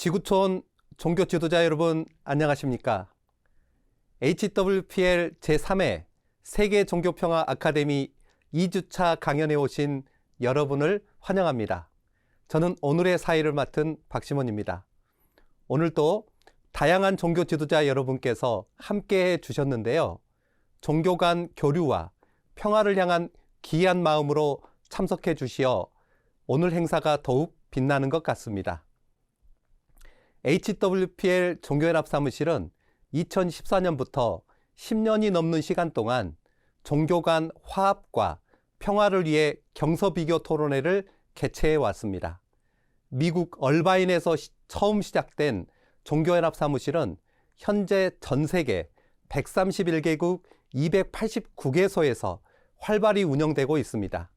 지구촌 종교 지도자 여러분 안녕하십니까? HWPL 제3회 세계 종교평화 아카데미 2주차 강연에 오신 여러분을 환영합니다. 저는 오늘의 사회를 맡은 박시몬입니다. 오늘도 다양한 종교 지도자 여러분께서 함께해 주셨는데요. 종교 간 교류와 평화를 향한 기이한 마음으로 참석해 주시어 오늘 행사가 더욱 빛나는 것 같습니다. HWPL 종교연합 사무실은 2014년부터 10년이 넘는 시간 동안 종교 간 화합과 평화를 위해 경서비교 토론회를 개최해 왔습니다. 미국 얼바인에서 처음 시작된 종교연합 사무실은 현재 전 세계 131개국 289개소에서 활발히 운영되고 있습니다.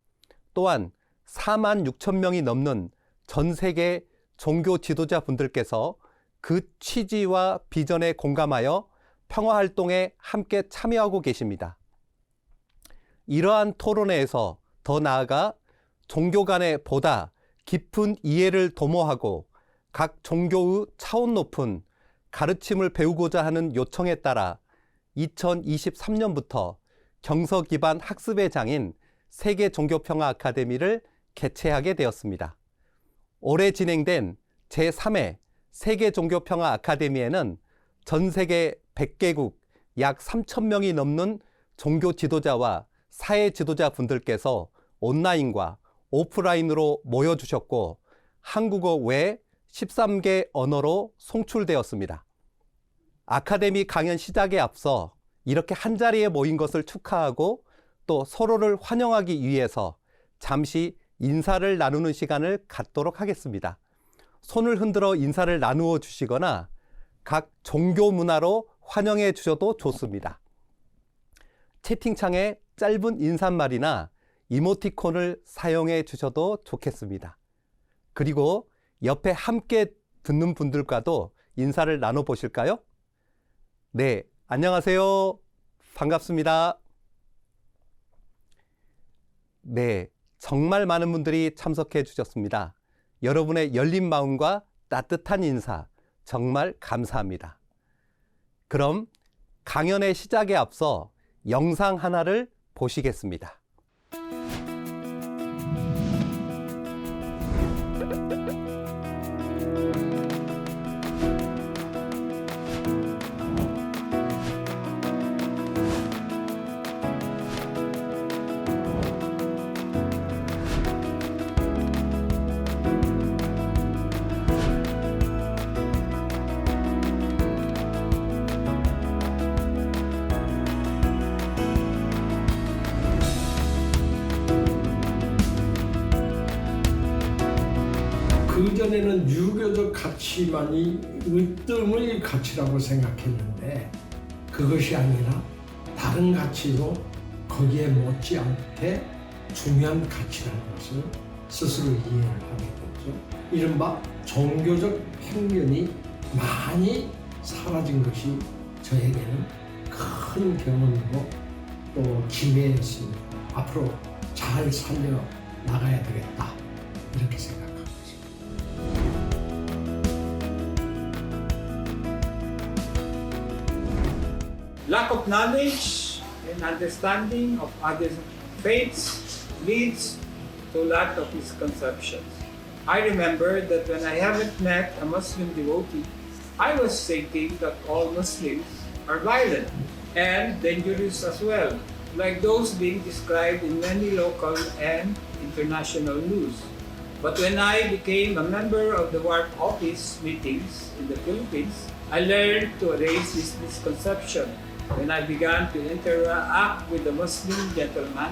또한 4만 6천 명이 넘는 전 세계 종교 지도자 분들께서 그 취지와 비전에 공감하여 평화활동에 함께 참여하고 계십니다. 이러한 토론회에서 더 나아가 종교 간의 보다 깊은 이해를 도모하고 각 종교의 차원 높은 가르침을 배우고자 하는 요청에 따라 2023년부터 경서 기반 학습의 장인 세계 종교평화 아카데미를 개최하게 되었습니다. 올해 진행된 제3회 세계 종교평화 아카데미에는 전 세계 100개국 약 3,000명이 넘는 종교 지도자와 사회 지도자 분들께서 온라인과 오프라인으로 모여주셨고 한국어 외 13개 언어로 송출되었습니다. 아카데미 강연 시작에 앞서 이렇게 한자리에 모인 것을 축하하고 또 서로를 환영하기 위해서 잠시 인사를 나누는 시간을 갖도록 하겠습니다. 손을 흔들어 인사를 나누어 주시거나 각 종교 문화로 환영해 주셔도 좋습니다. 채팅창에 짧은 인사말이나 이모티콘을 사용해 주셔도 좋겠습니다. 그리고 옆에 함께 듣는 분들과도 인사를 나눠 보실까요? 네, 안녕하세요. 반갑습니다. 네, 정말 많은 분들이 참석해 주셨습니다. 여러분의 열린 마음과 따뜻한 인사 정말 감사합니다. 그럼 강연의 시작에 앞서 영상 하나를 보시겠습니다. 그전에는 유교적 가치만이 으뜸의 가치라고 생각했는데 그것이 아니라 다른 가치도 거기에 못지않게 중요한 가치라는 것을 스스로 이해를 하게 됐죠. 이른바 종교적 편견이 많이 사라진 것이 저에게는 큰 경험이고 또 기회였습니다. 앞으로 잘 살려 나가야 되겠다 이렇게 생각합니다. Lack of knowledge and understanding of other faiths leads to a lot of misconceptions. I remember that when I haven't met a Muslim devotee, I was thinking that all Muslims are violent and dangerous as well, like those being described in many local and international news. But when I became a member of the WARC office meetings in the Philippines, I learned to erase this misconception when I began to interact with the Muslim gentleman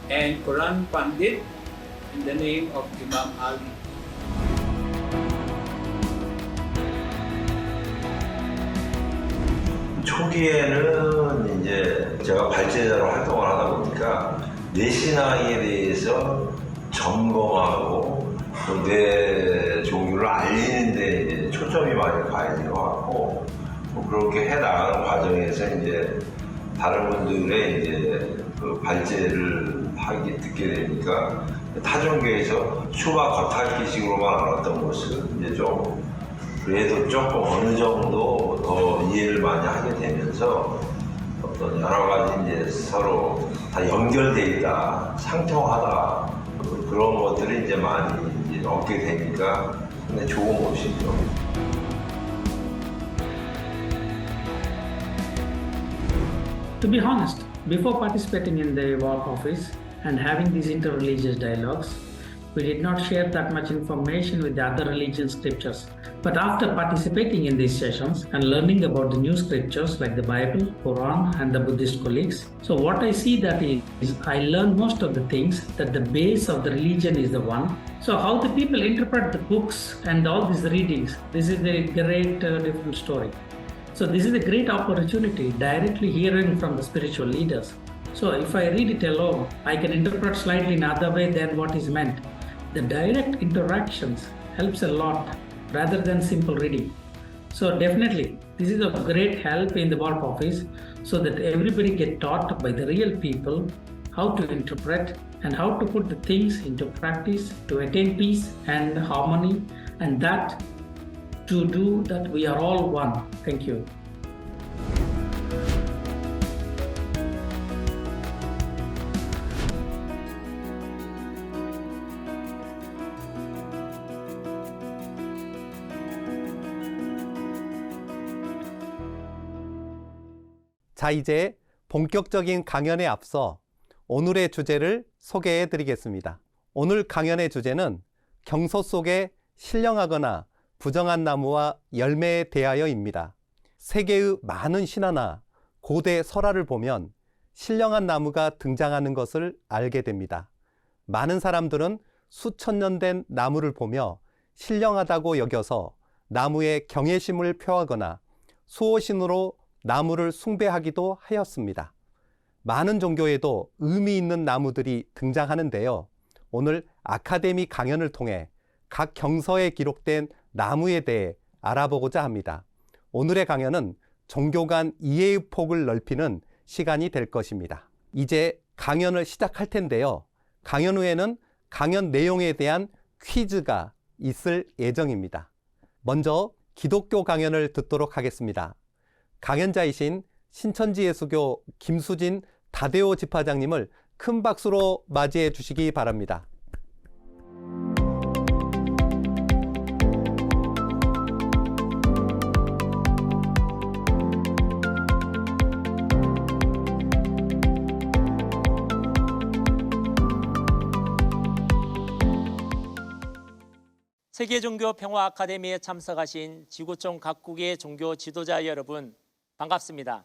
and Quran Pandit in the name of Imam Ali. 초기에는 이제 제가 발제자로 활동을 하다 보니까 내 신앙에 대해서 점검하고 또 내 종교를 알리는 데 이제 초점이 많이 가해진 것 같고 그렇게 해나가는 과정에서 이제 다른 분들의 이제 그 발제를 듣게 되니까 타종교에서 수박 겉핥기식으로만 알았던 것을 이제 좀 그래도 조금 어느 정도 더 이해를 많이 하게 되면서 어떤 여러 가지 이제 서로 다 연결돼 있다, 상통하다 그런 것들을 이제 많이 이제 얻게 되니까 근데 좋은 것이죠. To be honest, before participating in the WARP office and having these interreligious dialogues, we did not share that much information with the other religion scriptures. But after participating in these sessions and learning about the new scriptures like the Bible, Quran, and the Buddhist colleagues, so what I see that is I learn most of the things that the base of the religion is the one. So how the people interpret the books and all these readings, this is a great different story. So this is a great opportunity directly hearing from the spiritual leaders. So if I read it alone, I can interpret slightly in other way than what is meant. The direct interactions helps a lot rather than simple reading. So definitely, this is a great help in the WARP office so that everybody get taught by the real people how to interpret and how to put the things into practice to attain peace and harmony, and that to do that we are all one. Thank you. 자, 이제 본격적인 강연에 앞서 오늘의 주제를 소개해 드리겠습니다. 오늘 강연의 주제는 경서 속에 신령하거나 부정한 나무와 열매에 대하여입니다. 세계의 많은 신화나 고대 설화를 보면 신령한 나무가 등장하는 것을 알게 됩니다. 많은 사람들은 수천 년 된 나무를 보며 신령하다고 여겨서 나무에 경외심을 표하거나 수호신으로 나무를 숭배하기도 하였습니다. 많은 종교에도 의미 있는 나무들이 등장하는데요. 오늘 아카데미 강연을 통해 각 경서에 기록된 나무에 대해 알아보고자 합니다. 오늘의 강연은 종교 간 이해의 폭을 넓히는 시간이 될 것입니다. 이제 강연을 시작할 텐데요. 강연 후에는 강연 내용에 대한 퀴즈가 있을 예정입니다. 먼저 기독교 강연을 듣도록 하겠습니다. 강연자이신 신천지예수교 김수진 다데오 집화장님을 큰 박수로 맞이해 주시기 바랍니다. 세계종교평화 아카데미에 참석하신 지구촌 각국의 종교 지도자 여러분, 반갑습니다.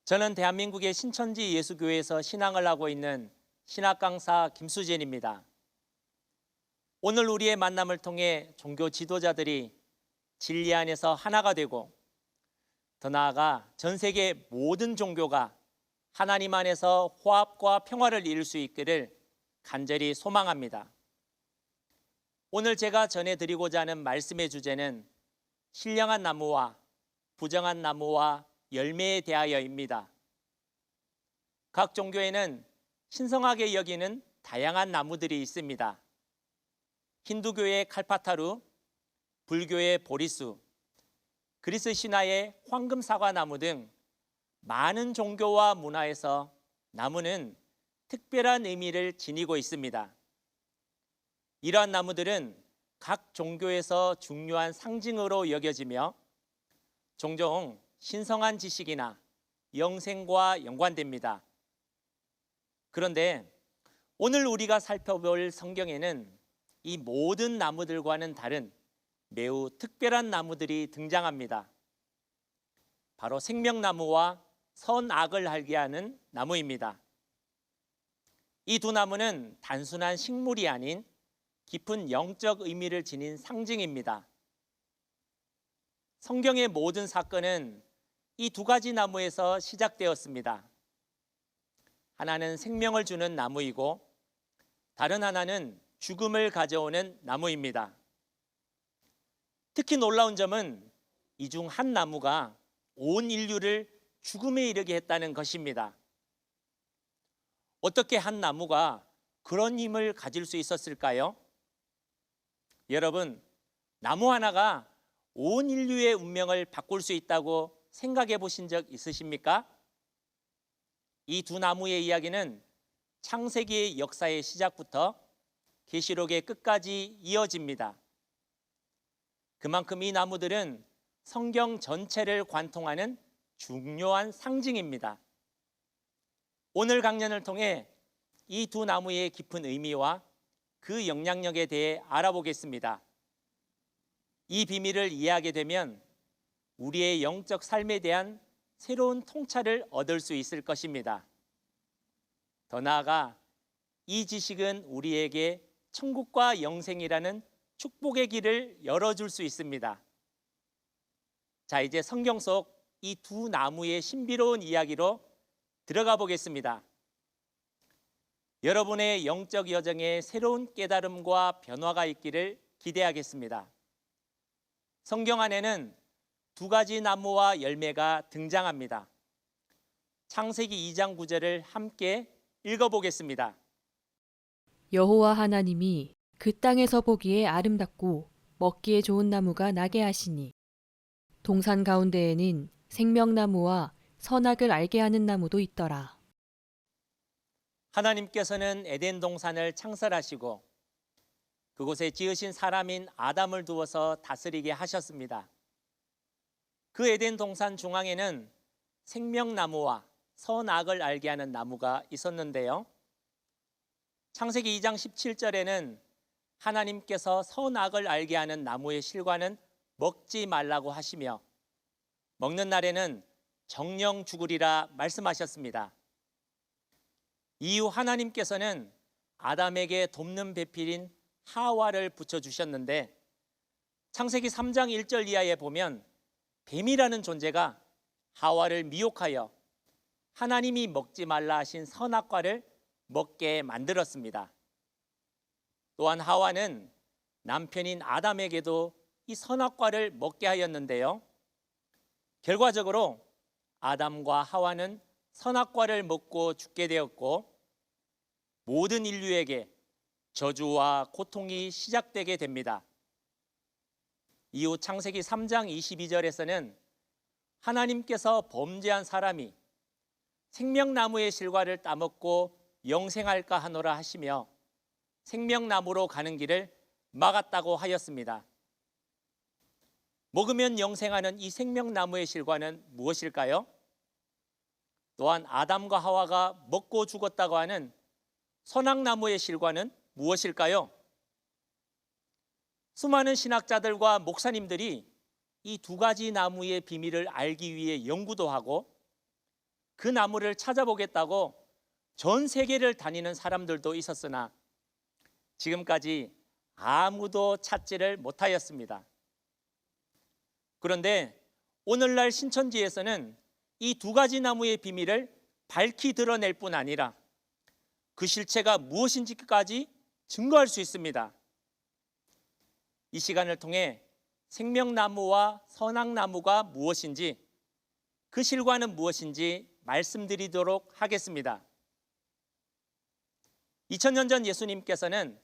저는 대한민국의 신천지 예수교회에서 신앙을 하고 있는 신학 강사 김수진입니다. 오늘 우리의 만남을 통해 종교 지도자들이 진리 안에서 하나가 되고 더 나아가 전 세계 모든 종교가 하나님 안에서 화합과 평화를 이룰 수 있기를 간절히 소망합니다. 오늘 제가 전해드리고자 하는 말씀의 주제는 신령한 나무와 부정한 나무와 열매에 대하여입니다. 각 종교에는 신성하게 여기는 다양한 나무들이 있습니다. 힌두교의 칼파타루, 불교의 보리수, 그리스 신화의 황금사과나무 등 많은 종교와 문화에서 나무는 특별한 의미를 지니고 있습니다. 이러한 나무들은 각 종교에서 중요한 상징으로 여겨지며 종종 신성한 지식이나 영생과 연관됩니다. 그런데 오늘 우리가 살펴볼 성경에는 이 모든 나무들과는 다른 매우 특별한 나무들이 등장합니다. 바로 생명나무와 선악을 알게 하는 나무입니다. 이 두 나무는 단순한 식물이 아닌 깊은 영적 의미를 지닌 상징입니다. 성경의 모든 사건은 이 두 가지 나무에서 시작되었습니다. 하나는 생명을 주는 나무이고 다른 하나는 죽음을 가져오는 나무입니다. 특히 놀라운 점은 이 중 한 나무가 온 인류를 죽음에 이르게 했다는 것입니다. 어떻게 한 나무가 그런 힘을 가질 수 있었을까요? 여러분, 나무 하나가 온 인류의 운명을 바꿀 수 있다고 생각해 보신 적 있으십니까? 이 두 나무의 이야기는 창세기의 역사의 시작부터 계시록의 끝까지 이어집니다. 그만큼 이 나무들은 성경 전체를 관통하는 중요한 상징입니다. 오늘 강연을 통해 이 두 나무의 깊은 의미와 그 영향력에 대해 알아보겠습니다. 이 비밀을 이해하게 되면 우리의 영적 삶에 대한 새로운 통찰을 얻을 수 있을 것입니다. 더 나아가 이 지식은 우리에게 천국과 영생이라는 축복의 길을 열어줄 수 있습니다. 자, 이제 성경 속 이 두 나무의 신비로운 이야기로 들어가 보겠습니다. 여러분의 영적 여정에 새로운 깨달음과 변화가 있기를 기대하겠습니다. 성경 안에는 두 가지 나무와 열매가 등장합니다. 창세기 2장 9절을 함께 읽어보겠습니다. 여호와 하나님이 그 땅에서 보기에 아름답고 먹기에 좋은 나무가 나게 하시니 동산 가운데에는 생명나무와 선악을 알게 하는 나무도 있더라. 하나님께서는 에덴 동산을 창설하시고 그곳에 지으신 사람인 아담을 두어서 다스리게 하셨습니다. 그 에덴 동산 중앙에는 생명나무와 선악을 알게 하는 나무가 있었는데요. 창세기 2장 17절에는 하나님께서 선악을 알게 하는 나무의 실과는 먹지 말라고 하시며 먹는 날에는 정령 죽으리라 말씀하셨습니다. 이후 하나님께서는 아담에게 돕는 배필인 하와를 붙여주셨는데 창세기 3장 1절 이하에 보면 뱀이라는 존재가 하와를 미혹하여 하나님이 먹지 말라 하신 선악과를 먹게 만들었습니다. 또한 하와는 남편인 아담에게도 이 선악과를 먹게 하였는데요. 결과적으로 아담과 하와는 선악과를 먹고 죽게 되었고 모든 인류에게 저주와 고통이 시작되게 됩니다. 이후 창세기 3장 22절에서는 하나님께서 범죄한 사람이 생명나무의 실과를 따먹고 영생할까 하노라 하시며 생명나무로 가는 길을 막았다고 하였습니다. 먹으면 영생하는 이 생명나무의 실과는 무엇일까요? 또한 아담과 하와가 먹고 죽었다고 하는 선악나무의 실과는 무엇일까요? 수많은 신학자들과 목사님들이 이 두 가지 나무의 비밀을 알기 위해 연구도 하고 그 나무를 찾아보겠다고 전 세계를 다니는 사람들도 있었으나 지금까지 아무도 찾지를 못하였습니다. 그런데 오늘날 신천지에서는 이 두 가지 나무의 비밀을 밝히 드러낼 뿐 아니라 그 실체가 무엇인지까지 증거할 수 있습니다. 이 시간을 통해 생명나무와 선악나무가 무엇인지 그 실과는 무엇인지 말씀드리도록 하겠습니다. 2000년 전 예수님께서는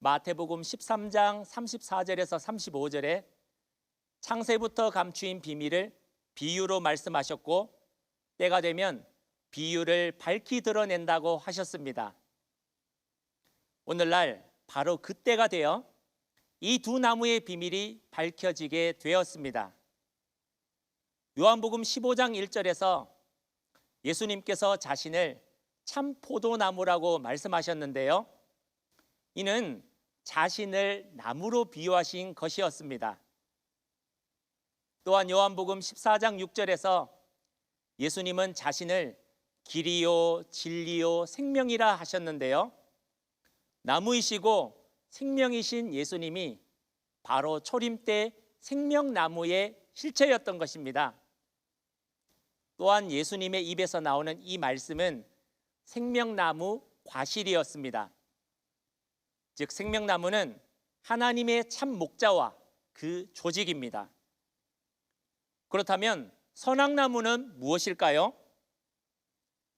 마태복음 13장 34절에서 35절에 창세부터 감추인 비밀을 비유로 말씀하셨고 때가 되면 비유를 밝히 드러낸다고 하셨습니다. 오늘날 바로 그때가 되어 이 두 나무의 비밀이 밝혀지게 되었습니다. 요한복음 15장 1절에서 예수님께서 자신을 참 포도나무라고 말씀하셨는데요. 이는 자신을 나무로 비유하신 것이었습니다. 또한 요한복음 14장 6절에서 예수님은 자신을 길이요 진리요 생명이라 하셨는데요. 나무이시고 생명이신 예수님이 바로 초림 때 생명나무의 실체였던 것입니다. 또한 예수님의 입에서 나오는 이 말씀은 생명나무 과실이었습니다. 즉 생명나무는 하나님의 참 목자와 그 조직입니다. 그렇다면 선악나무는 무엇일까요?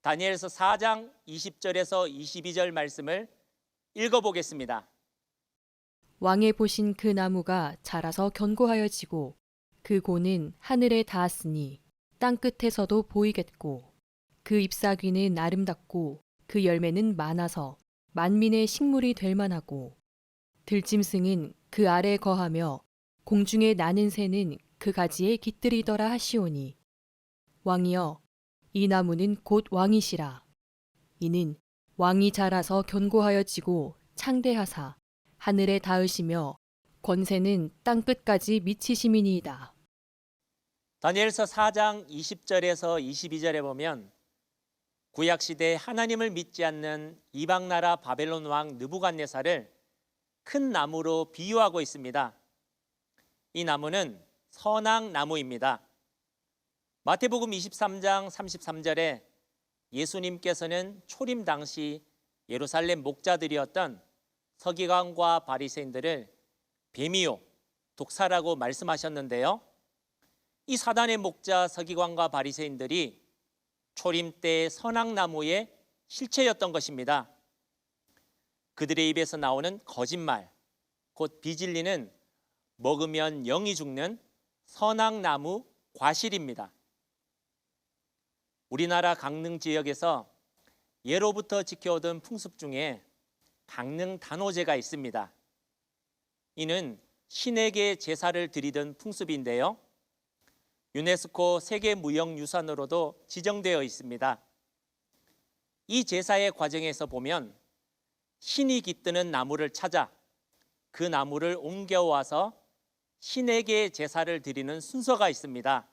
다니엘서 4장 20절에서 22절 말씀을 읽어보겠습니다. 왕의 보신 그 나무가 자라서 견고하여지고 그 고는 하늘에 닿았으니 땅 끝에서도 보이겠고 그 잎사귀는 아름답고 그 열매는 많아서 만민의 식물이 될 만하고 들짐승은 그 아래 거하며 공중에 나는 새는 그 가지에 깃들이더라 하시오니 왕이여 이 나무는 곧 왕이시라. 이는 왕이 자라서 견고하여지고 창대하사 하늘에 닿으시며 권세는 땅 끝까지 미치심이니이다. 다니엘서 4장 20절에서 22절에 보면 구약시대에 하나님을 믿지 않는 이방나라 바벨론 왕 느부갓네살을 큰 나무로 비유하고 있습니다. 이 나무는 선악나무입니다. 마태복음 23장 33절에 예수님께서는 초림 당시 예루살렘 목자들이었던 서기관과 바리새인들을 뱀이요 독사라고 말씀하셨는데요. 이 사단의 목자 서기관과 바리새인들이 초림 때 선악나무의 실체였던 것입니다. 그들의 입에서 나오는 거짓말, 곧 비진리는 먹으면 영이 죽는 선악나무 과실입니다. 우리나라 강릉 지역에서 예로부터 지켜오던 풍습 중에 강릉 단오제가 있습니다. 이는 신에게 제사를 드리던 풍습인데요. 유네스코 세계무형유산으로도 지정되어 있습니다. 이 제사의 과정에서 보면 신이 깃드는 나무를 찾아 그 나무를 옮겨와서 신에게 제사를 드리는 순서가 있습니다.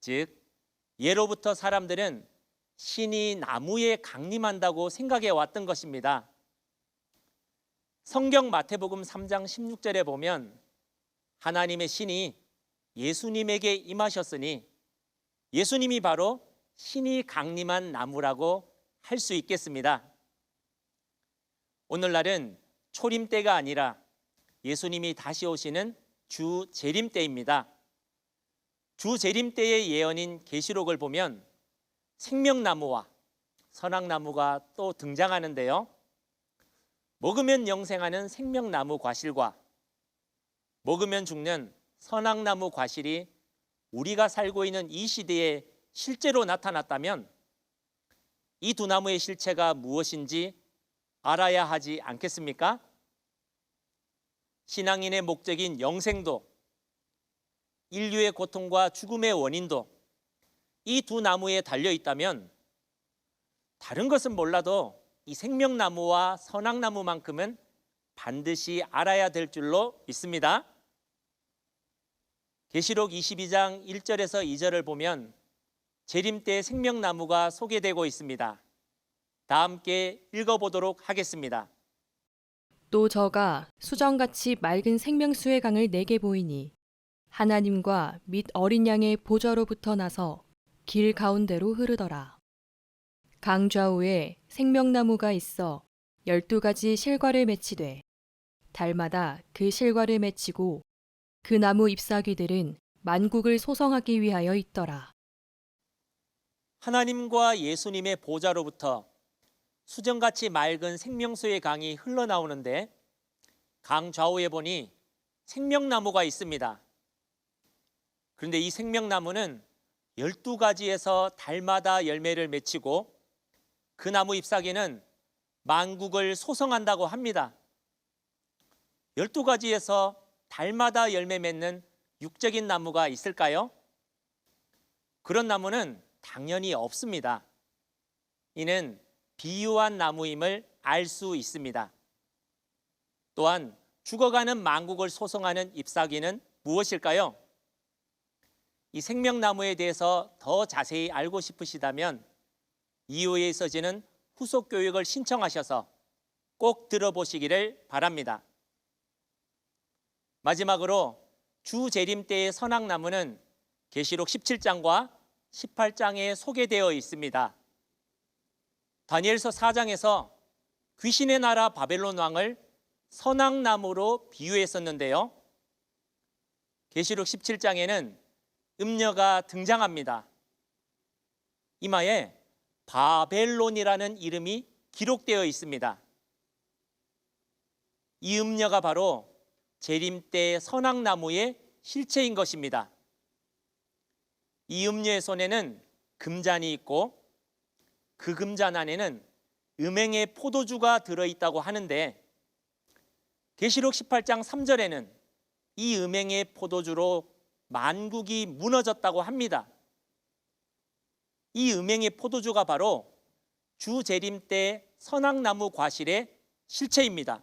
즉, 예로부터 사람들은 신이 나무에 강림한다고 생각해 왔던 것입니다. 성경 마태복음 3장 16절에 보면 하나님의 신이 예수님에게 임하셨으니 예수님이 바로 신이 강림한 나무라고 할 수 있겠습니다. 오늘날은 초림 때가 아니라 예수님이 다시 오시는 주 재림 때입니다. 주 재림 때의 예언인 계시록을 보면 생명나무와 선악나무가 또 등장하는데요. 먹으면 영생하는 생명나무 과실과 먹으면 죽는 선악나무 과실이 우리가 살고 있는 이 시대에 실제로 나타났다면 이 두 나무의 실체가 무엇인지 알아야 하지 않겠습니까? 신앙인의 목적인 영생도, 인류의 고통과 죽음의 원인도 이 두 나무에 달려 있다면 다른 것은 몰라도 이 생명나무와 선악나무만큼은 반드시 알아야 될 줄로 믿습니다. 계시록 22장 1절에서 2절을 보면 재림 때 생명나무가 소개되고 있습니다. 다 함께 읽어보도록 하겠습니다. 또 저가 수정같이 맑은 생명수의 강을 내게 보이니 하나님과 및 어린 양의 보좌로부터 나서 길 가운데로 흐르더라. 강 좌우에 생명나무가 있어 12가지 실과를 맺히되 달마다 그 실과를 맺히고 그 나무 잎사귀들은 만국을 소성하기 위하여 있더라. 하나님과 예수님의 보좌로부터 수정같이 맑은 생명수의 강이 흘러나오는데 강 좌우에 보니 생명나무가 있습니다. 그런데 이 생명나무는 12가지에서 달마다 열매를 맺히고 그 나무 잎사귀는 만국을 소성한다고 합니다. 12가지에서 달마다 열매 맺는 육적인 나무가 있을까요? 그런 나무는 당연히 없습니다. 이는 비유한 나무임을 알 수 있습니다. 또한 죽어가는 만국을 소성하는 잎사귀는 무엇일까요? 이 생명나무에 대해서 더 자세히 알고 싶으시다면 이후에 있어지는 후속 교육을 신청하셔서 꼭 들어보시기를 바랍니다. 마지막으로 주 재림 때의 선악나무는 계시록 17장과 18장에 소개되어 있습니다. 다니엘서 4장에서 귀신의 나라 바벨론 왕을 선악나무로 비유했었는데요. 계시록 17장에는 음녀가 등장합니다. 이마에 바벨론이라는 이름이 기록되어 있습니다. 이 음녀가 바로 재림 때 선악나무의 실체인 것입니다. 이 음녀의 손에는 금잔이 있고 그 금잔 안에는 음행의 포도주가 들어있다고 하는데 계시록 18장 3절에는 이 음행의 포도주로 만국이 무너졌다고 합니다. 이 음행의 포도주가 바로 주 재림 때 선악나무 과실의 실체입니다.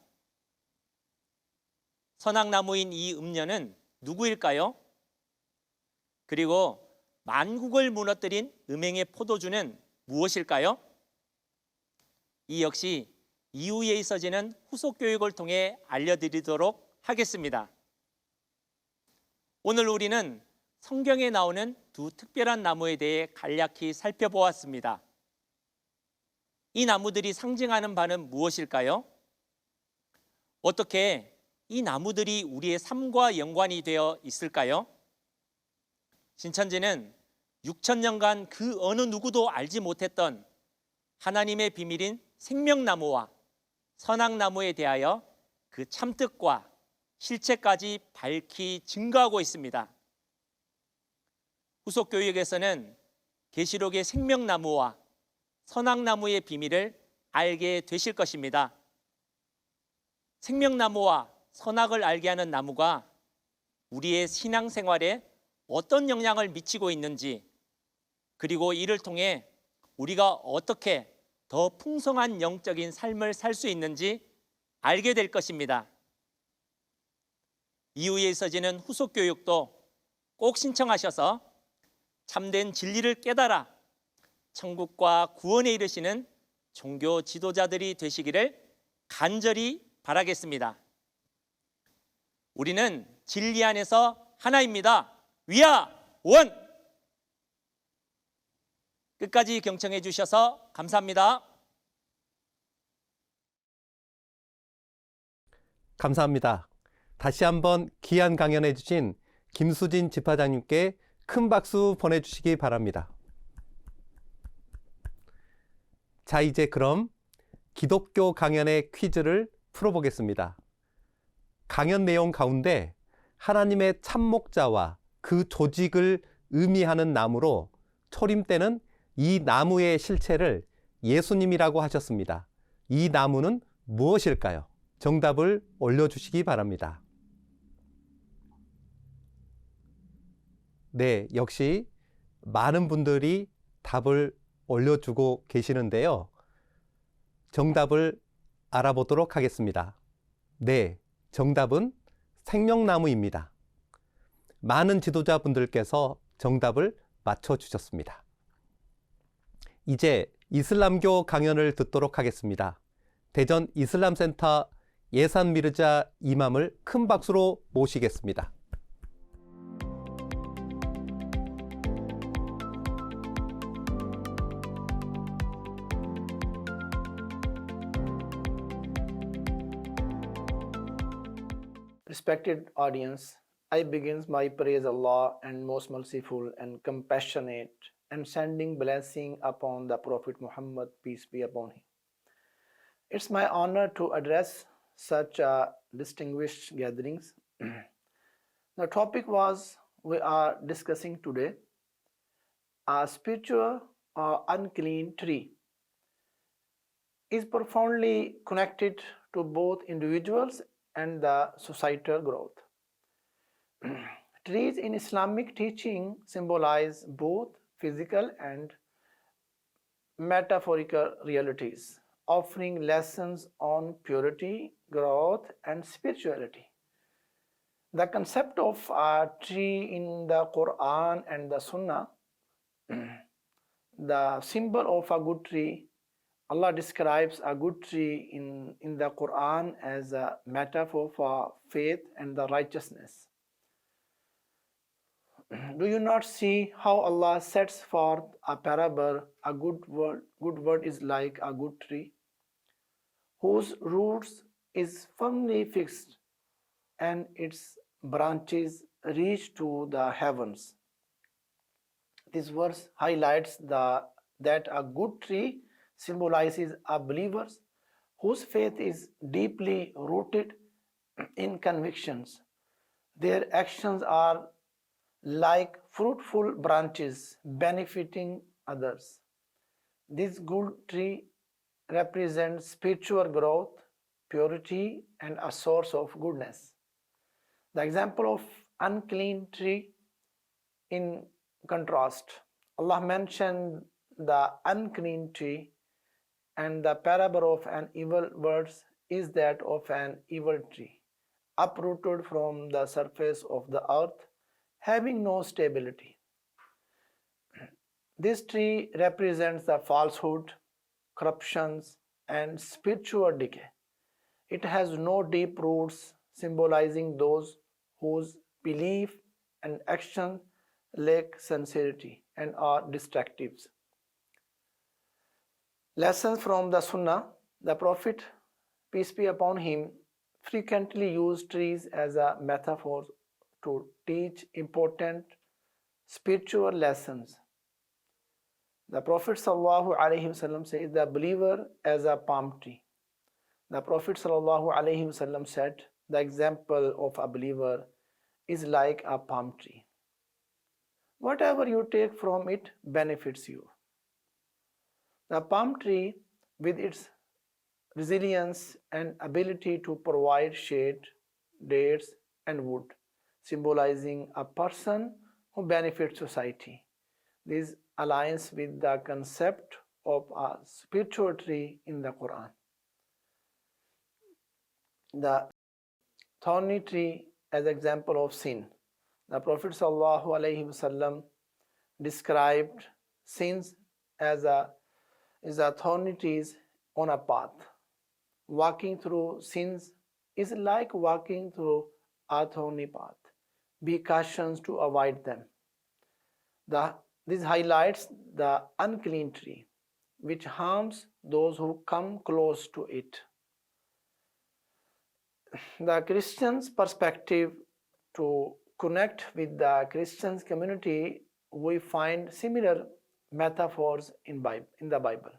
선악나무인 이 음녀는 누구일까요? 그리고 만국을 무너뜨린 음행의 포도주는 무엇일까요? 이 역시 이후에 있어지는 후속 교육을 통해 알려드리도록 하겠습니다. 오늘 우리는 성경에 나오는 두 특별한 나무에 대해 간략히 살펴보았습니다. 이 나무들이 상징하는 바는 무엇일까요? 어떻게 이 나무들이 우리의 삶과 연관이 되어 있을까요? 신천지는 6,000년간 그 어느 누구도 알지 못했던 하나님의 비밀인 생명나무와 선악나무에 대하여 그 참뜻과 실체까지 밝히 증거하고 있습니다. 후속 교육에서는 계시록의 생명나무와 선악나무의 비밀을 알게 되실 것입니다. 생명나무와 선악을 알게 하는 나무가 우리의 신앙생활에 어떤 영향을 미치고 있는지, 그리고 이를 통해 우리가 어떻게 더 풍성한 영적인 삶을 살 수 있는지 알게 될 것입니다. 이후에 있어지는 후속 교육도 꼭 신청하셔서 참된 진리를 깨달아 천국과 구원에 이르시는 종교 지도자들이 되시기를 간절히 바라겠습니다. 우리는 진리 안에서 하나입니다. 위아 원! 끝까지 경청해 주셔서 감사합니다. 감사합니다. 다시 한번 귀한 강연해 주신 김수진 집화장님께 큰 박수 보내주시기 바랍니다. 자, 이제 그럼 기독교 강연의 퀴즈를 풀어보겠습니다. 강연 내용 가운데 하나님의 참목자와 그 조직을 의미하는 나무로 초림 때는 이 나무의 실체를 예수님이라고 하셨습니다. 이 나무는 무엇일까요? 정답을 올려주시기 바랍니다. 네, 역시 많은 분들이 답을 올려주고 계시는데요. 정답을 알아보도록 하겠습니다. 네, 정답은 생명나무입니다. 많은 지도자분들께서 정답을 맞춰주셨습니다. 이제 이슬람교 강연을 듣도록 하겠습니다. 대전 이슬람센터 예산 미르자 이맘을 큰 박수로 모시겠습니다. Respected audience, I begin my praise Allah and most merciful and compassionate and sending blessing upon the Prophet Muhammad, peace be upon him. It's my honor to address such distinguished gatherings. The topic was we are discussing today a spiritual or unclean tree is profoundly connected to both individuals and the societal growth. Trees in Islamic teaching symbolize both physical and metaphorical realities, offering lessons on purity, growth, and spirituality. The concept of a tree in the Quran and the Sunnah, the symbol of a good tree, Allah describes a good tree in the Quran as a metaphor for faith and the righteousness. Do you not see how Allah sets forth a parable? A good word is like a good tree, whose roots is firmly fixed and its branches reach to the heavens. This verse highlights that a good tree symbolizes a believer whose faith is deeply rooted in convictions. Their actions are like fruitful branches benefiting others. This good tree represents spiritual growth, purity, and a source of goodness. The example of unclean tree, in contrast, Allah mentioned the unclean tree, and the parable of an evil words is that of an evil tree, uprooted from the surface of the earth, having no stability. This tree represents the falsehood, corruptions, and spiritual decay. It has no deep roots, symbolizing those whose belief and action lack sincerity and are destructives. Lessons from the Sunnah. The Prophet, peace be upon him, frequently used trees as a metaphor to teach important spiritual lessons. The Prophet ﷺ says, the believer as a palm tree. The Prophet ﷺ said, the example of a believer is like a palm tree. Whatever you take from it benefits you. The palm tree, with its resilience and ability to provide shade, dates, and wood, symbolizing a person who benefits society. This aligns with the concept of a spiritual tree in the Quran. The thorny tree as example of sin. The Prophet ﷺ described sins as a thorny trees on a path. Walking through sins is like walking through a thorny path. Be cautious to avoid them. This highlights the unclean tree, which harms those who come close to it. The Christian's perspective. To connect with the Christian community, we find similar metaphors in the Bible.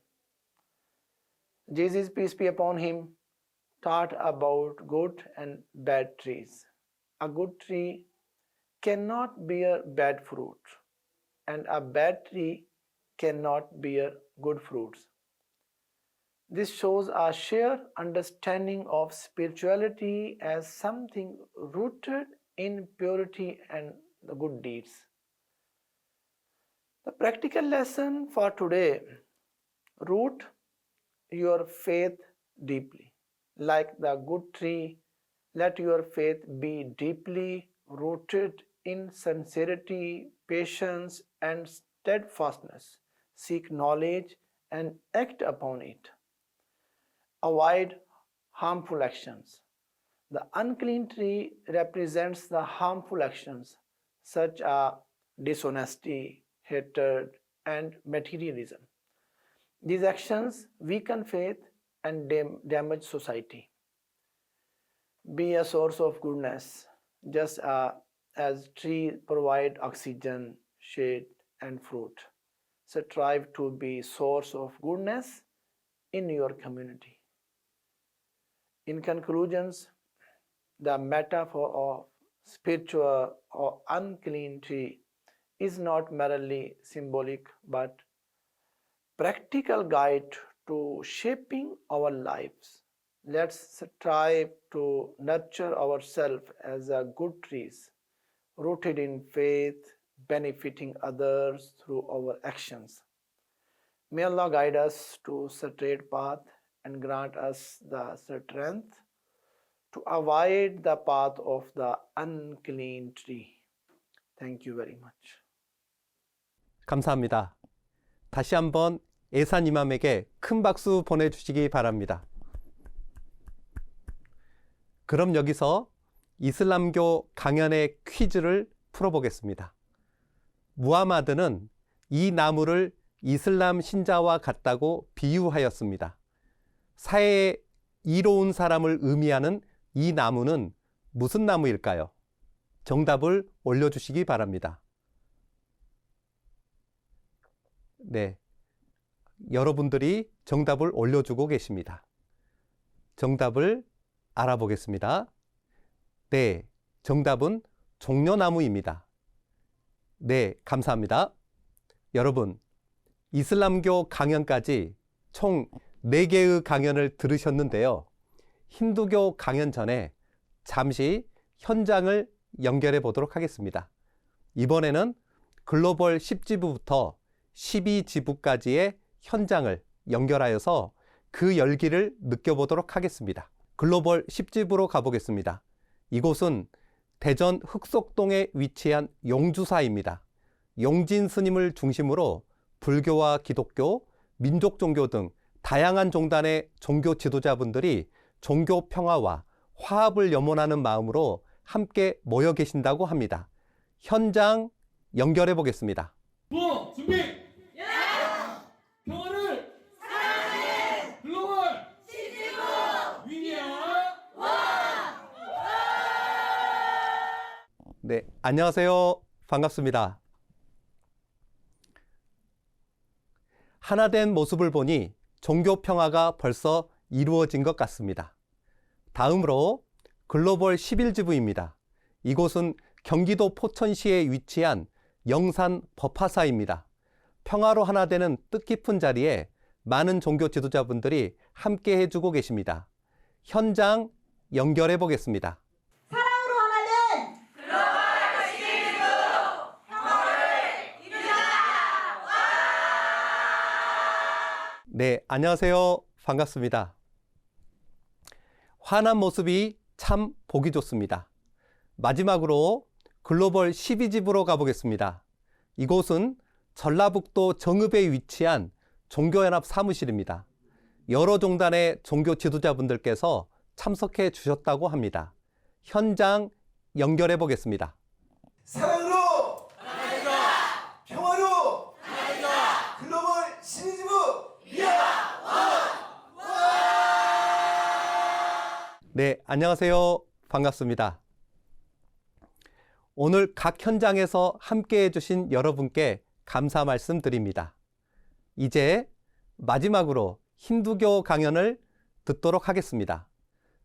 Jesus, peace be upon him, taught about good and bad trees. A good tree cannot bear bad fruit, and a bad tree cannot bear good fruits. This shows a shared understanding of spirituality as something rooted in purity and the good deeds. The practical lesson for today: root your faith deeply. Like the good tree, let your faith be deeply rooted in sincerity, patience, and steadfastness. Seek knowledge and act upon it. Avoid harmful actions. The unclean tree represents the harmful actions such as dishonesty, hatred, and materialism. These actions weaken faith and damage society. Be a source of goodness, just as trees provide oxygen, shade, and fruit. So strive to be source of goodness in your community. In conclusions, the metaphor of spiritual or unclean tree is not merely symbolic but practical guide to shaping our lives. Let's strive to nurture ourselves as a good trees, rooted in faith, benefiting others through our actions. May Allah guide us to straight path and grant us the strength to avoid the path of the unclean tree. Thank you very much. 감사합니다. 다시 한번 예산 이맘에게 큰 박수 보내주시기 바랍니다. 그럼 여기서 이슬람교 강연의 퀴즈를 풀어보겠습니다. 무하마드는 이 나무를 이슬람 신자와 같다고 비유하였습니다. 사회에 이로운 사람을 의미하는 이 나무는 무슨 나무일까요? 정답을 올려주시기 바랍니다. 네, 여러분들이 정답을 올려주고 계십니다. 정답을 알아보겠습니다. 네, 정답은 종려나무입니다. 네, 감사합니다. 여러분, 이슬람교 강연까지 총 4개의 강연을 들으셨는데요. 힌두교 강연 전에 잠시 현장을 연결해 보도록 하겠습니다. 이번에는 글로벌 10지부부터 12지부까지의 현장을 연결하여서 그 열기를 느껴보도록 하겠습니다. 글로벌 10지부로 가보겠습니다. 이곳은 대전 흑석동에 위치한 용주사입니다. 용진 스님을 중심으로 불교와 기독교, 민족 종교 등 다양한 종단의 종교 지도자분들이 종교 평화와 화합을 염원하는 마음으로 함께 모여 계신다고 합니다. 현장 연결해 보겠습니다. 준비! 평화를 사랑하는 글로벌 10지부 위니아 네, 안녕하세요. 반갑습니다. 하나된 모습을 보니 종교 평화가 벌써 이루어진 것 같습니다. 다음으로 글로벌 11지부입니다. 이곳은 경기도 포천시에 위치한 영산 법화사입니다. 평화로 하나 되는 뜻깊은 자리에 많은 종교 지도자분들이 함께 해주고 계십니다. 현장 연결해 보겠습니다. 사랑으로 하나된 글로벌 11지부 평화를 이루자. 네, 안녕하세요. 반갑습니다. 환한 모습이 참 보기 좋습니다. 마지막으로 글로벌 12지부로 가보겠습니다. 이곳은 전라북도 정읍에 위치한 종교연합 사무실입니다. 여러 종단의 종교 지도자분들께서 참석해 주셨다고 합니다. 현장 연결해 보겠습니다. 사랑으로 하나되자. 평화로 하나되자. 글로벌 12지부 네, 안녕하세요. 반갑습니다. 오늘 각 현장에서 함께 해주신 여러분께 감사 말씀드립니다. 이제 마지막으로 힌두교 강연을 듣도록 하겠습니다.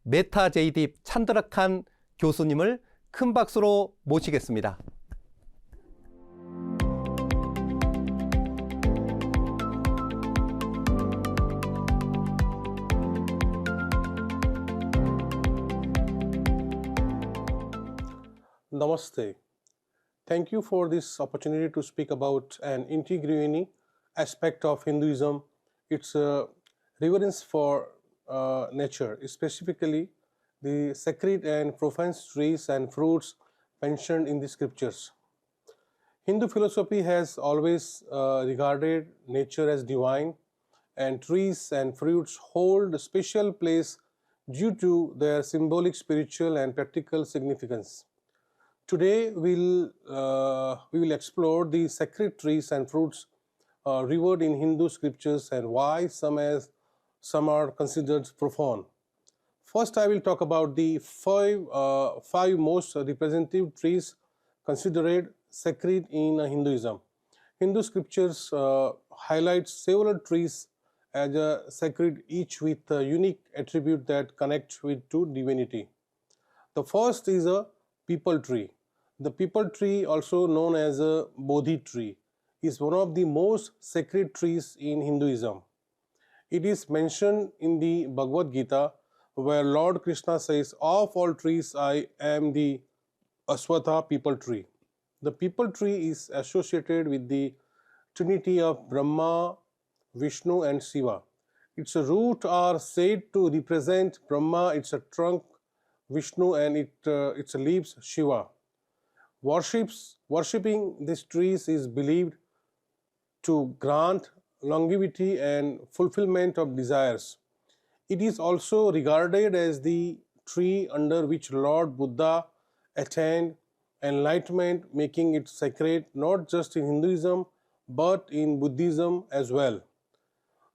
메타 제이딥 찬드라칸 교수님을 큰 박수로 모시겠습니다. Namaste. Thank you for this opportunity to speak about an integrity aspect of Hinduism. It's a reverence for nature, specifically the sacred and profane trees and fruits mentioned in the scriptures. Hindu philosophy has always regarded nature as divine, and trees and fruits hold a special place due to their symbolic, spiritual, and practical significance. Today we will explore the sacred trees and fruits revered in Hindu scriptures and why some are considered profane. First, I will talk about the five most representative trees considered sacred in Hinduism. Hindu scriptures highlight several trees as sacred, each with a unique attribute that connects to divinity. The first is a peepal tree. The peepal tree, also known as a Bodhi tree, is one of the most sacred trees in Hinduism. It is mentioned in the Bhagavad Gita, where Lord Krishna says, "Of all trees, I am the Aswatha peepal tree." The peepal tree is associated with the trinity of Brahma, Vishnu, and Shiva. Its roots are said to represent Brahma, its trunk Vishnu, and its leaves Shiva. Worshipping these trees is believed to grant longevity and fulfillment of desires. It is also regarded as the tree under which Lord Buddha attained enlightenment, making it sacred not just in Hinduism but in Buddhism as well.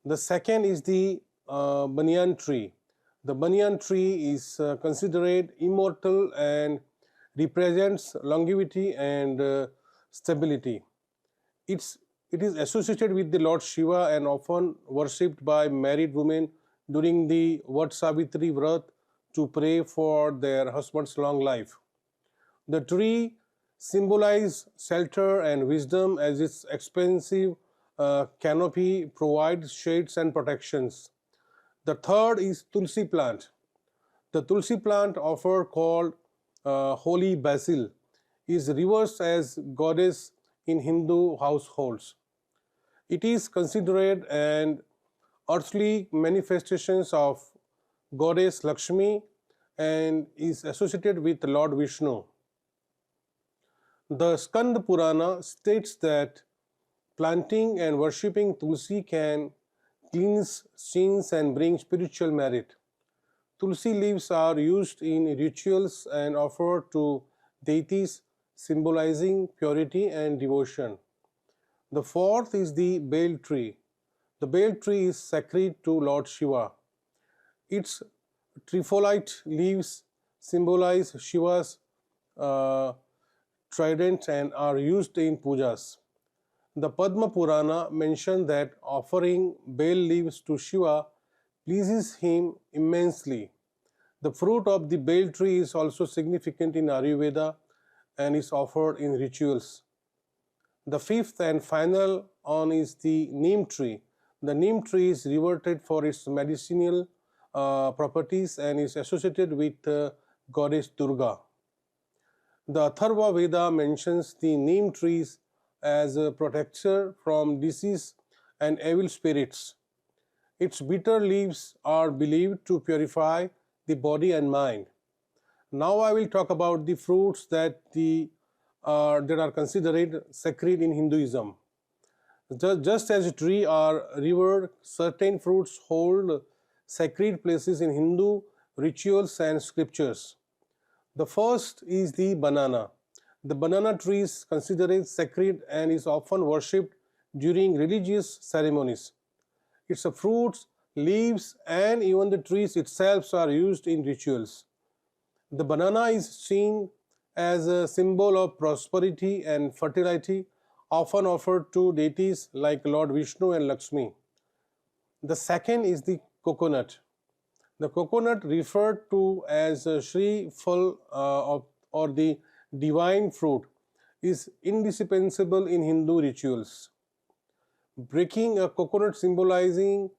The second is the banyan tree. The banyan tree is considered immortal and represents longevity and stability. It is associated with the Lord Shiva and often worshipped by married women during the Vat Savitri Vrat to pray for their husband's long life. The tree symbolizes shelter and wisdom as its expensive canopy provides shades and protections. The third is Tulsi plant. The Tulsi plant, often called holy basil, is revered as goddess in Hindu households. It is considered an earthly manifestation of goddess Lakshmi and is associated with Lord Vishnu. The Skanda Purana states that planting and worshipping Tulsi can cleanse sins and bring spiritual merit. Tulsi leaves are used in rituals and offered to deities, symbolizing purity and devotion. The fourth is the Bel tree. The Bel tree is sacred to Lord Shiva. Its trifoliate leaves symbolize Shiva's trident and are used in pujas. The Padma Purana mentioned that offering Bel leaves to Shiva pleases him immensely. The fruit of the Bel tree is also significant in Ayurveda and is offered in rituals. The fifth and final one is the Neem tree. The Neem tree is revered for its medicinal properties and is associated with goddess Durga. The Atharva Veda mentions the Neem trees as a protector from disease and evil spirits. Its bitter leaves are believed to purify the body and mind. Now I will talk about the fruits that are considered sacred in Hinduism. Just as trees are revered, certain fruits hold sacred places in Hindu rituals and scriptures. The first is the banana. The banana tree is considered sacred and is often worshipped during religious ceremonies. Its fruits, leaves, and even the trees itself are used in rituals. The banana is seen as a symbol of prosperity and fertility, often offered to deities like Lord Vishnu and Lakshmi. The second is the coconut. The coconut, referred to as Shri Phal or the divine fruit, is indispensable in Hindu rituals. Breaking a coconut symbolizing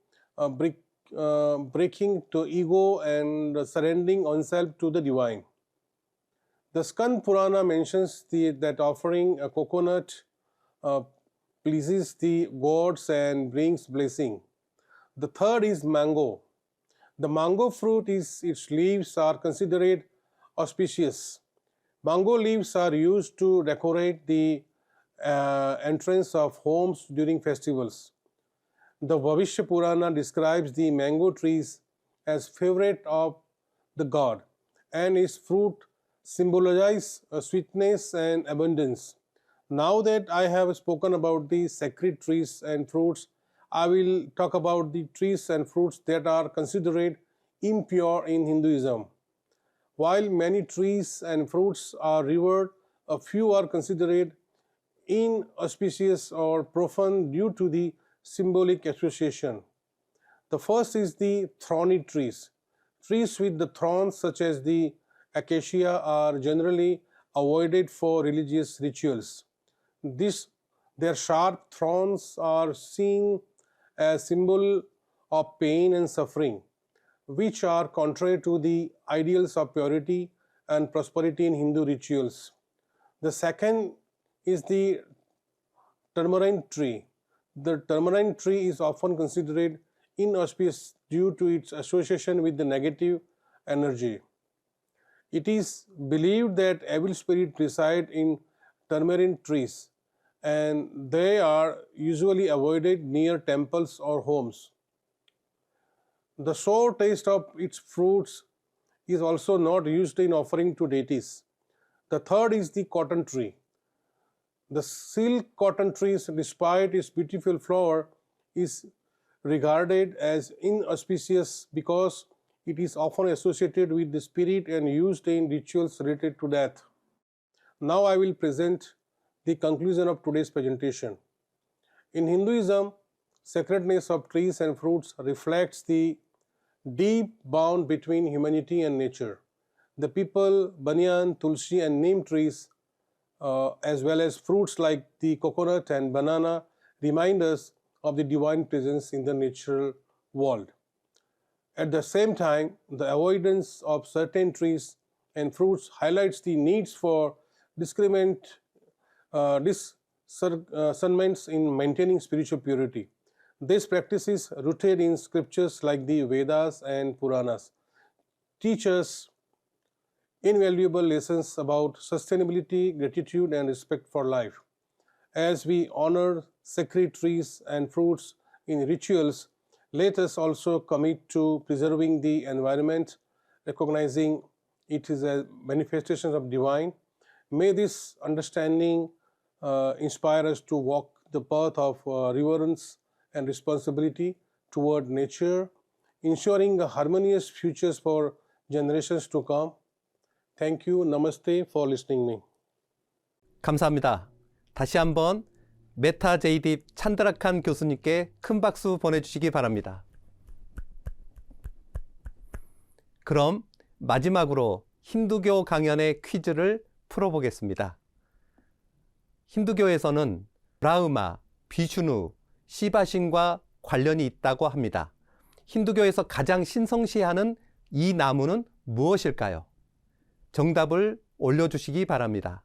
breaking to ego and surrendering oneself to the divine. The Skanda Purana mentions that offering a coconut pleases the gods and brings blessing. The third is mango. The mango fruit its leaves are considered auspicious. Mango leaves are used to decorate the entrance of homes during festivals. The Bhavishya Purana describes the mango trees as favorite of the god, and its fruit symbolize sweetness and abundance. Now that I have spoken about the sacred trees and fruits, I will talk about the trees and fruits that are considered impure in Hinduism. While many trees and fruits are revered, a few are considered inauspicious or profane due to the symbolic association. The first is the thorny trees. Trees with the thorns, such as the acacia, are generally avoided for religious rituals. Their sharp thorns are seen as symbol of pain and suffering, which are contrary to the ideals of purity and prosperity in Hindu rituals. The second is the tamarind tree. The tamarind tree is often considered inauspicious due to its association with the negative energy. It is believed that evil spirits reside in tamarind trees, and they are usually avoided near temples or homes. The sour taste of its fruits is also not used in offering to deities. The third is the cotton tree. The silk cotton tree, despite its beautiful flower, is regarded as inauspicious because it is often associated with the spirit and used in rituals related to death. Now I will present the conclusion of today's presentation. In Hinduism, sacredness of trees and fruits reflects the deep bond between humanity and nature. The people, banyan, tulsi and neem trees, as well as fruits like the coconut and banana, remind us of the divine presence in the natural world. At the same time, the avoidance of certain trees and fruits highlights the needs for discernment in maintaining spiritual purity. This practice is rooted in scriptures like the Vedas and Puranas, teach us invaluable lessons about sustainability, gratitude, and respect for life. As we honor sacred trees and fruits in rituals, let us also commit to preserving the environment, recognizing it is a manifestation of divine. May this understanding inspire us to walk the path of reverence and responsibility toward nature, ensuring a harmonious futures for generations to come. Thank you. Namaste for listening me. 감사합니다. 다시 한번 메타 제이딥 찬드라칸 교수님께 큰 박수 보내주시기 바랍니다. 그럼 마지막으로 힌두교 강연의 퀴즈를 풀어보겠습니다. 힌두교에서는 브라흐마, 비슈누, 시바신과 관련이 있다고 합니다. 힌두교에서 가장 신성시하는 이 나무는 무엇일까요? 정답을 올려주시기 바랍니다.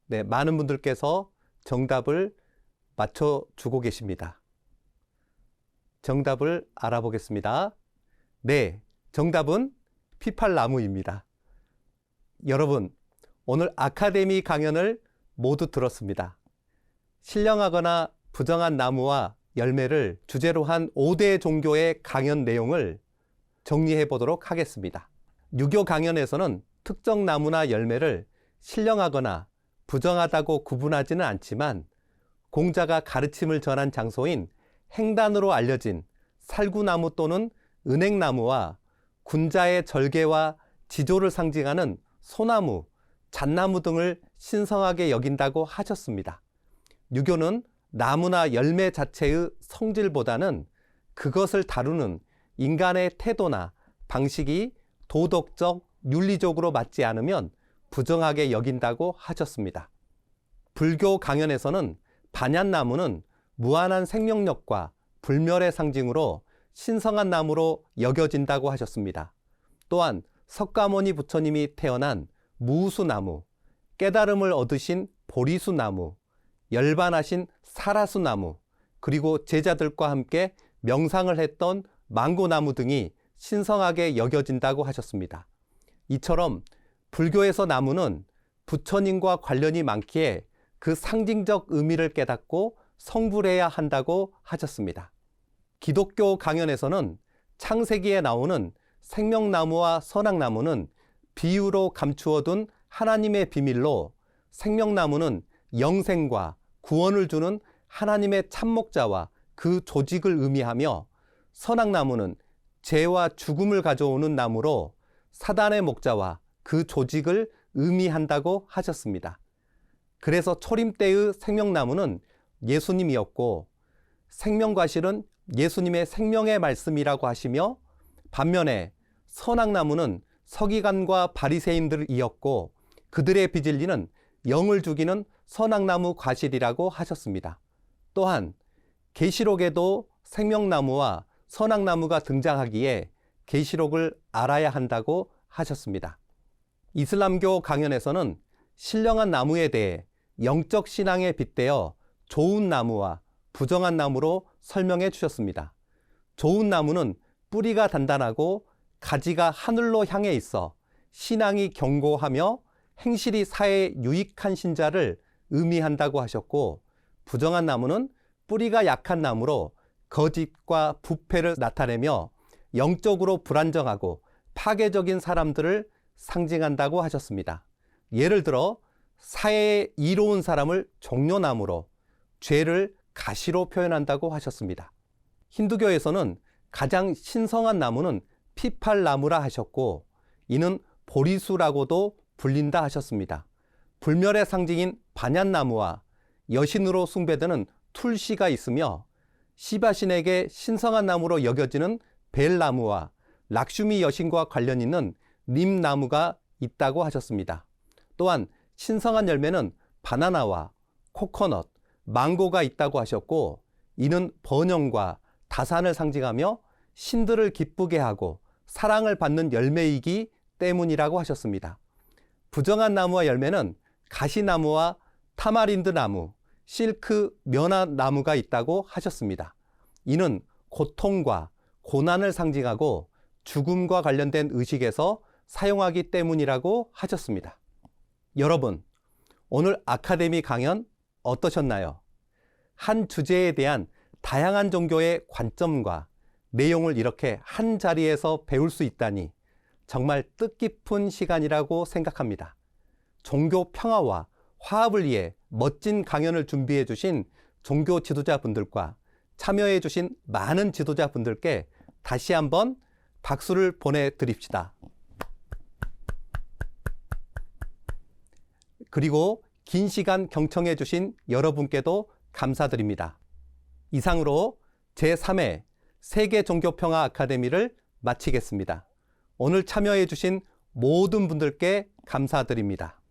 네, 많은 분들께서 정답을 맞춰주고 계십니다. 정답을 알아보겠습니다. 네, 정답은 피팔나무입니다. 여러분, 오늘 아카데미 강연을 모두 들었습니다. 신령하거나 부정한 나무와 열매를 주제로 한 5대 종교의 강연 내용을 정리해 보도록 하겠습니다. 유교 강연에서는 특정 나무나 열매를 신령하거나 부정하다고 구분하지는 않지만 공자가 가르침을 전한 장소인 행단으로 알려진 살구나무 또는 은행나무와 군자의 절개와 지조를 상징하는 소나무, 잣나무 등을 신성하게 여긴다고 하셨습니다. 유교는 나무나 열매 자체의 성질보다는 그것을 다루는 인간의 태도나 방식이 도덕적, 윤리적으로 맞지 않으면 부정하게 여긴다고 하셨습니다. 불교 강연에서는 반얀나무는 무한한 생명력과 불멸의 상징으로 신성한 나무로 여겨진다고 하셨습니다. 또한 석가모니 부처님이 태어난 무수나무, 깨달음을 얻으신 보리수나무, 열반하신 사라수나무, 그리고 제자들과 함께 명상을 했던 망고나무 등이 신성하게 여겨진다고 하셨습니다. 이처럼 불교에서 나무는 부처님과 관련이 많기에 그 상징적 의미를 깨닫고 성불해야 한다고 하셨습니다. 기독교 강연에서는 창세기에 나오는 생명나무와 선악나무는 비유로 감추어둔 하나님의 비밀로 생명나무는 영생과 구원을 주는 하나님의 참목자와 그 조직을 의미하며 선악나무는 죄와 죽음을 가져오는 나무로 사단의 목자와 그 조직을 의미한다고 하셨습니다. 그래서 초림 때의 생명나무는 예수님이었고 생명과실은 예수님의 생명의 말씀이라고 하시며 반면에 선악나무는 서기관과 바리새인들이었고 그들의 빚을리는 영을 죽이는 선악나무 과실이라고 하셨습니다. 또한 계시록에도 생명나무와 선악나무가 등장하기에 계시록을 알아야 한다고 하셨습니다. 이슬람교 강연에서는 신령한 나무에 대해 영적 신앙에 빗대어 좋은 나무와 부정한 나무로 설명해 주셨습니다. 좋은 나무는 뿌리가 단단하고 가지가 하늘로 향해 있어 신앙이 견고하며 행실이 사회에 유익한 신자를 의미한다고 하셨고, 부정한 나무는 뿌리가 약한 나무로 거짓과 부패를 나타내며 영적으로 불안정하고 파괴적인 사람들을 상징한다고 하셨습니다. 예를 들어 사회에 이로운 사람을 종려나무로, 죄를 가시로 표현한다고 하셨습니다. 힌두교에서는 가장 신성한 나무는 피팔나무라 하셨고, 이는 보리수라고도 불린다 하셨습니다. 불멸의 상징인 반얀나무와 여신으로 숭배되는 툴시가 있으며 시바신에게 신성한 나무로 여겨지는 벨나무와 락슈미 여신과 관련 있는 님나무가 있다고 하셨습니다. 또한 신성한 열매는 바나나와 코코넛, 망고가 있다고 하셨고, 이는 번영과 다산을 상징하며 신들을 기쁘게 하고 사랑을 받는 열매이기 때문이라고 하셨습니다. 부정한 나무와 열매는 가시나무와 타마린드 나무, 실크 면화 나무가 있다고 하셨습니다. 이는 고통과 고난을 상징하고 죽음과 관련된 의식에서 사용하기 때문이라고 하셨습니다. 여러분, 오늘 아카데미 강연 어떠셨나요? 한 주제에 대한 다양한 종교의 관점과 내용을 이렇게 한 자리에서 배울 수 있다니 정말 뜻깊은 시간이라고 생각합니다. 종교 평화와 화합을 위해 멋진 강연을 준비해 주신 종교 지도자분들과 참여해 주신 많은 지도자분들께 다시 한번 박수를 보내드립시다. 그리고 긴 시간 경청해 주신 여러분께도 감사드립니다. 이상으로 제3회 세계종교평화 아카데미를 마치겠습니다. 오늘 참여해 주신 모든 분들께 감사드립니다.